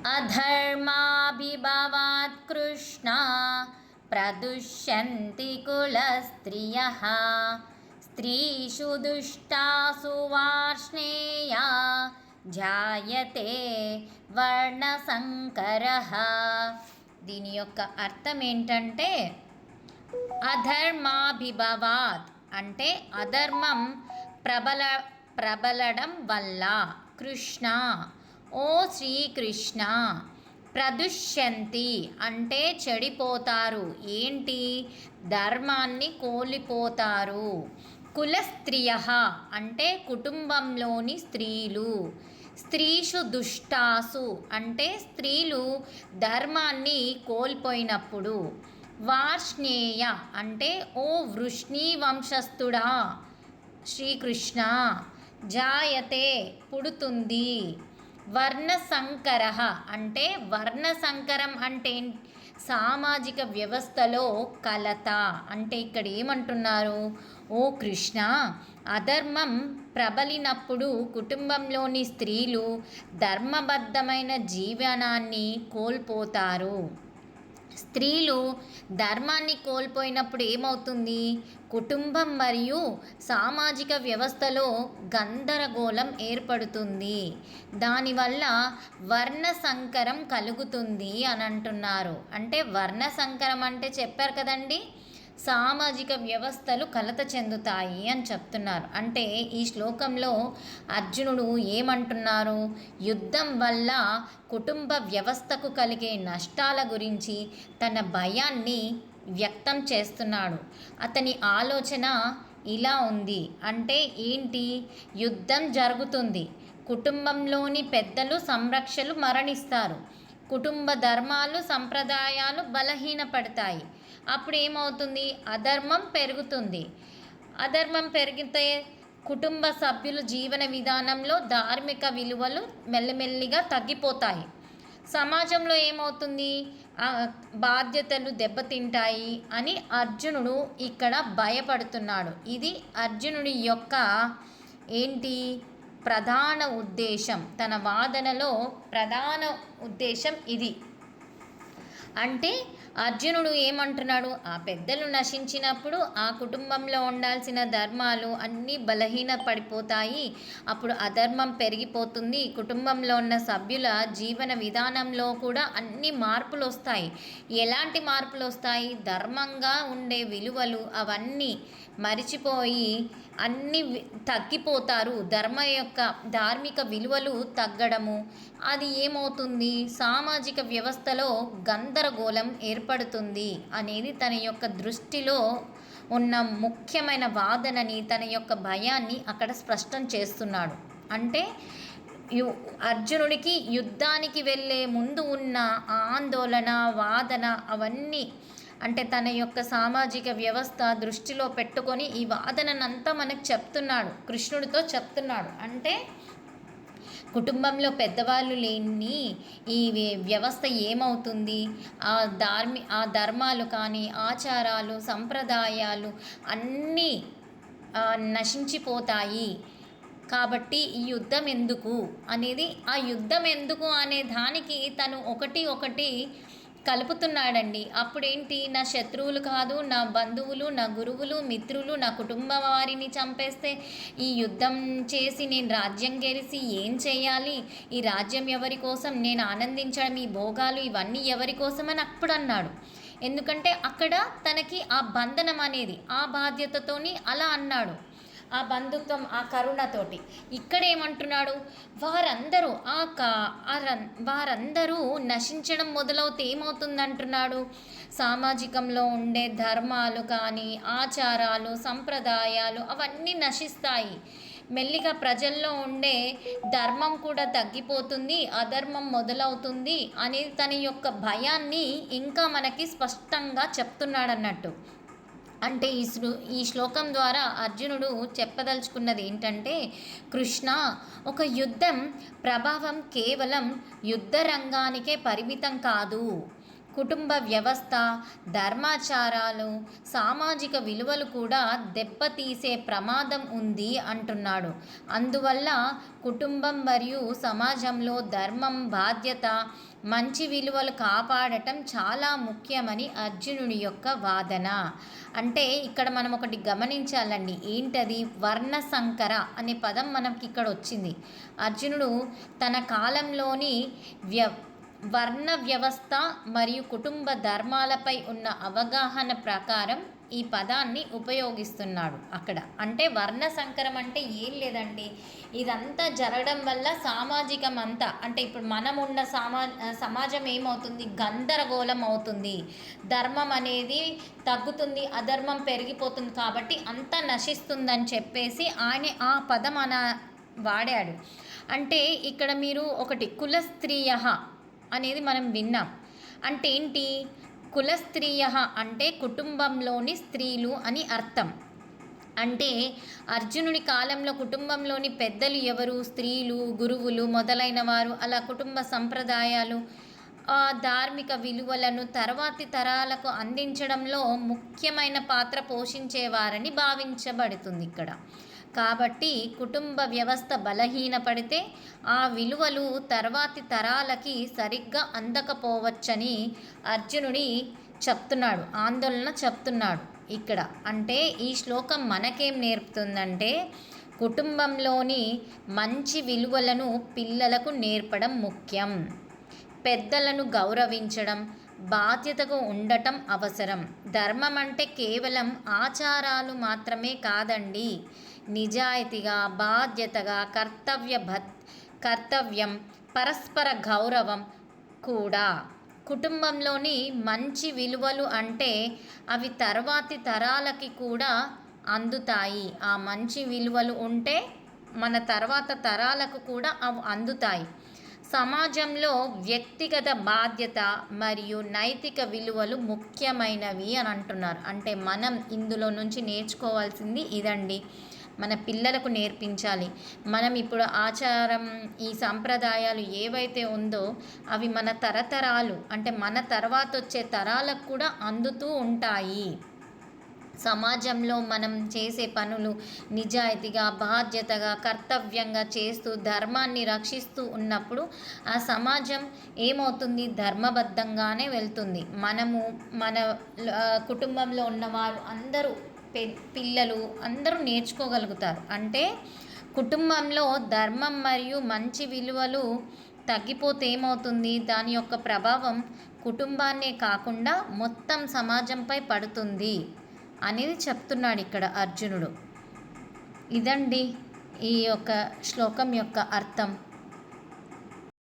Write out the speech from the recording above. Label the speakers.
Speaker 1: अधर्माभिभवात् कृष्णा प्रदुष्यन्ति कुलस्त्रियः स्त्रीषु दुष्टासु वार्ष्णेया జాయతే వర్ణసంకరః. దీని యొక్క అర్థం ఏంటంటే అధర్మాభిభవాత్ అంటే అధర్మం ప్రబలడం వల్ల కృష్ణ ఓ శ్రీకృష్ణ ప్రదుష్యంతి అంటే చెడిపోతారు, ఏంటి ధర్మాన్ని కోల్పోతారు. కులస్త్రియః అంటే కుటుంబంలోని స్త్రీలు. స్త్రీషు దుష్టాసు అంటే స్త్రీలు ధర్మాన్ని కోల్పోయినప్పుడు. వార్ష్ణేయ అంటే ఓ వృష్ణీ వంశస్థుడా శ్రీకృష్ణ జాయతే పుడుతుంది. వర్ణసంకర అంటే వర్ణసంకరం అంటే సామాజిక వ్యవస్థలో కలత అంటే ఇక్కడ ఏమంటున్నారు, ఓ కృష్ణ అధర్మం ప్రబలినప్పుడు కుటుంబంలోని స్త్రీలు ధర్మబద్ధమైన జీవనాన్ని కోల్పోతారు. స్త్రీలు ధర్మాన్ని కోల్పోయినప్పుడు ఏమవుతుంది, కుటుంబం మరియు సామాజిక వ్యవస్థలో గందరగోళం ఏర్పడుతుంది. దానివల్ల వర్ణ సంకరం కలుగుతుంది అని అంటున్నారు. అంటే వర్ణ సంకరం అంటే చెప్పారు కదండి, సామాజిక వ్యవస్థలు కలత చెందుతాయి అని చెప్తున్నారు. అంటే ఈ శ్లోకంలో అర్జునుడు ఏమంటున్నారు, యుద్ధం వల్ల కుటుంబ వ్యవస్థకు కలిగే నష్టాల గురించి తన భయాన్ని వ్యక్తం చేస్తున్నాడు. అతని ఆలోచన ఇలా ఉంది, అంటే ఏంటి, యుద్ధం జరుగుతుంది, కుటుంబంలోని పెద్దలు సంరక్షలు మరణిస్తారు, కుటుంబ ధర్మాలు సంప్రదాయాలు బలహీనపడతాయి. అప్పుడు ఏమవుతుంది, అధర్మం పెరుగుతుంది. అధర్మం పెరిగితే కుటుంబ సభ్యుల జీవన విధానంలో ధార్మిక విలువలు మెల్లిమెల్లిగా తగ్గిపోతాయి. సమాజంలో ఏమవుతుంది, బాధ్యతలు దెబ్బతింటాయి అని అర్జునుడు ఇక్కడ భయపడుతున్నాడు. ఇది అర్జునుడి యొక్క ఏంటి ప్రధాన ఉద్దేశం, తన వాదనలో ప్రధాన ఉద్దేశం ఇది. అంటే అర్జునుడు ఏమంటున్నాడు, ఆ పెద్దలు నశించినప్పుడు ఆ కుటుంబంలో ఉండాల్సిన ధర్మాలు అన్నీ బలహీన పడిపోతాయి. అప్పుడు అధర్మం పెరిగిపోతుంది. కుటుంబంలో ఉన్న సభ్యుల జీవన విధానంలో కూడా అన్ని మార్పులు వస్తాయి. ఎలాంటి మార్పులు వస్తాయి, ధర్మంగా ఉండే విలువలు అవన్నీ మరిచిపోయి అన్ని తగ్గిపోతారు. ధార్మిక విలువలు తగ్గడము, అది ఏమవుతుంది, సామాజిక వ్యవస్థలో గందరగోళం ఏర్పడుతుంది అనేది తన యొక్క దృష్టిలో ఉన్న ముఖ్యమైన వాదనని, తన యొక్క భయాన్ని అక్కడ స్పష్టం చేస్తున్నాడు. అంటే అర్జునుడికి యుద్ధానికి వెళ్ళే ముందు ఉన్న ఆందోళన, వాదన అవన్నీ అంటే తన యొక్క సామాజిక వ్యవస్థ దృష్టిలో పెట్టుకొని ఈ వాదననంతా మనకు చెప్తున్నాడు, కృష్ణుడితో చెప్తున్నాడు. అంటే కుటుంబంలో పెద్దవాళ్ళు లేని ఈ వ్యవస్థ ఏమవుతుంది, ఆ ధర్మాలు కానీ ఆచారాలు సంప్రదాయాలు అన్నీ నశించిపోతాయి. కాబట్టి ఈ యుద్ధం ఎందుకు అనేది, ఆ యుద్ధం ఎందుకు అనే దానికి తను ఒకటి కలుపుతున్నాడండి. అప్పుడేంటి, నా శత్రువులు కాదు, నా బంధువులు, నా గురువులు, మిత్రులు, నా కుటుంబ వారిని చంపేస్తే ఈ యుద్ధం చేసి నేను రాజ్యం గెలిచి ఏం చేయాలి, ఈ రాజ్యం ఎవరి కోసం, నేను ఆనందించడం ఈ భోగాలు ఇవన్నీ ఎవరి కోసం అని అప్పుడు అన్నాడు. ఎందుకంటే అక్కడ తనకి ఆ బంధనం అనేది ఆ బాధ్యతతోని అలా అన్నాడు, ఆ బంధుత్వం ఆ కరుణతోటి. ఇక్కడ ఏమంటున్నాడు, వారందరూ నశించడం మొదలవుతే ఏమవుతుందంటున్నాడు, సామాజికంలో ఉండే ధర్మాలు కానీ ఆచారాలు సంప్రదాయాలు అవన్నీ నశిస్తాయి. మెల్లిగా ప్రజల్లో ఉండే ధర్మం కూడా తగ్గిపోతుంది, అధర్మం మొదలవుతుంది అనేది తన యొక్క భయాన్ని ఇంకా మనకి స్పష్టంగా చెప్తున్నాడు అన్నట్టు. అంటే ఈ శ్లోకం ద్వారా అర్జునుడు చెప్పదలుచుకున్నది ఏంటంటే, కృష్ణ, ఒక యుద్ధం ప్రభావం కేవలం యుద్ధ రంగానికే పరిమితం కాదు, కుటుంబ వ్యవస్థ, ధర్మాచారాలు, సామాజిక విలువలు కూడా దెబ్బతీసే ప్రమాదం ఉంది అంటున్నాడు. అందువల్ల కుటుంబం మరియు సమాజంలో ధర్మం, బాధ్యత, మంచి విలువలు కాపాడటం చాలా ముఖ్యమని అర్జునుడి యొక్క వాదన. అంటే ఇక్కడ మనం ఒకటి గమనించాలండి. ఏంటది? వర్ణసంకర అనే పదం మనకి ఇక్కడ వచ్చింది. అర్జునుడు తన కాలంలోని వర్ణ వ్యవస్థ మరియు కుటుంబ ధర్మాలపై ఉన్న అవగాహన ప్రకారం ఈ పదాన్ని ఉపయోగిస్తున్నాడు అక్కడ. అంటే వర్ణ సంకరం అంటే ఏం లేదండి, ఇదంతా జరగడం వల్ల సామాజికం అంతా, అంటే ఇప్పుడు మనం ఉన్న సమాజం ఏమవుతుంది? గందరగోళం అవుతుంది, ధర్మం అనేది తగ్గుతుంది, అధర్మం పెరిగిపోతుంది, కాబట్టి అంతా నశిస్తుందని చెప్పేసి ఆయన ఆ పదం వాడాడు. అంటే ఇక్కడ మీరు ఒకటి కులస్త్రీయ అనేది మనం విన్నాం. అంటే ఏంటి? కులస్త్రీయ అంటే కుటుంబంలోని స్త్రీలు అని అర్థం. అంటే అర్జునుడి కాలంలో కుటుంబంలోని పెద్దలు ఎవరు? స్త్రీలు, గురువులు మొదలైన వారు. అలా కుటుంబ సంప్రదాయాలు, ధార్మిక విలువలను తర్వాతి తరాలకు అందించడంలో ముఖ్యమైన పాత్ర పోషించేవారని భావించబడుతుంది ఇక్కడ. కాబట్టి కుటుంబ వ్యవస్థ బలహీనపడితే ఆ విలువలు తర్వాతి తరాలకి సరిగ్గా అందకపోవచ్చని అర్జునుడి చెప్తున్నాడు, ఆందోళన చెప్తున్నాడు ఇక్కడ. అంటే ఈ శ్లోకం మనకేం నేర్పుతుందంటే కుటుంబంలోని మంచి విలువలను పిల్లలకు నేర్పడం ముఖ్యం, పెద్దలను గౌరవించడం, బాధ్యతగా ఉండటం అవసరం. ధర్మం అంటే కేవలం ఆచారాలు మాత్రమే కాదండి, నిజాయితీగా, బాధ్యతగా, కర్తవ్యం, పరస్పర గౌరవం కూడా. కుటుంబంలోని మంచి విలువలు అంటే అవి తర్వాతి తరాలకి కూడా అందుతాయి. ఆ మంచి విలువలు ఉంటే మన తర్వాత తరాలకు కూడా అవి అందుతాయి. సమాజంలో వ్యక్తిగత బాధ్యత మరియు నైతిక విలువలు ముఖ్యమైనవి అని అంటున్నారు. అంటే మనం ఇందులో నుంచి నేర్చుకోవాల్సింది ఇదండి, మన పిల్లలకు నేర్పించాలి. మనం ఇప్పుడు ఆచారం, ఈ సంప్రదాయాలు ఏవైతే ఉందో అవి మన తరతరాలు, అంటే మన తర్వాత వచ్చే తరాలకు కూడా అందుతూ ఉంటాయి. సమాజంలో మనం చేసే పనులు నిజాయితీగా, బాధ్యతగా, కర్తవ్యంగా చేస్తూ ధర్మాన్ని రక్షిస్తూ ఉన్నప్పుడు ఆ సమాజం ఏమవుతుంది? ధర్మబద్ధంగానే వెళ్తుంది. మనము మన కుటుంబంలో ఉన్నవారు అందరూ, పిల్లలు అందరూ నేర్చుకోగలుగుతారు. అంటే కుటుంబంలో ధర్మం మరియు మంచి విలువలు తగ్గిపోతే ఏమవుతుంది? దాని యొక్క ప్రభావం కుటుంబాన్నే కాకుండా మొత్తం సమాజంపై పడుతుంది అనేది చెప్తున్నాడు ఇక్కడ అర్జునుడు. ఇదండి ఈ యొక్క శ్లోకం యొక్క అర్థం.